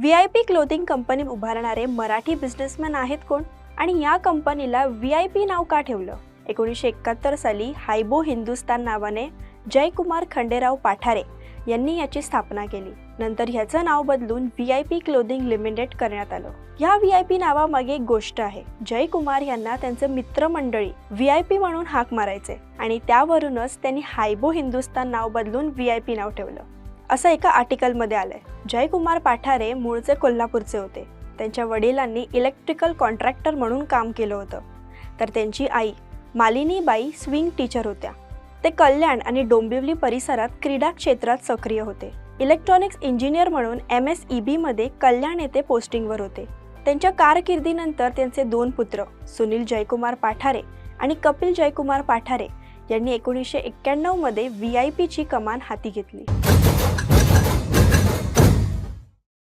VIP clothing company उभारणारे Marathi businessman आहेत कोण आणि या कंपनीला VIP नाव का ठेवलं? 1971 साली हायबो हिंदुस्तान नावाने जयकुमार खंडेराव पाठारे यांनी याची स्थापना केली। नंतर ह्याचं नाव बदलून VIP क्लोथिंग लिमिटेड करण्यात आलं। या VIP नावामागे एक गोष्ट आहे। जयकुमार यांना त्यांचे मित्रमंडळी VIP म्हणून हाक मारायचे आणि त्यावरूनच त्यांनी हायबो हिंदुस्तान नाव बदलून VIP नाव ठेवलं, असं एका आर्टिकलमध्ये आलंय। जयकुमार पाठारे मूळचे कोल्हापूरचे होते। त्यांच्या वडिलांनी इलेक्ट्रिकल कॉन्ट्रॅक्टर म्हणून काम केलं होतं, तर त्यांची आई मालिनीबाई स्विंग टीचर होत्या। ते कल्याण आणि डोंबिवली परिसरात क्रीडा क्षेत्रात सक्रिय होते। इलेक्ट्रॉनिक्स इंजिनियर म्हणून MSEB मध्ये कल्याण येथे पोस्टिंगवर होते। त्यांच्या कारकिर्दीनंतर त्यांचे दोन पुत्र सुनील जयकुमार पाठारे आणि कपिल जयकुमार पाठारे यांनी 1991 मध्ये VIP ची कमान हाती घेतली।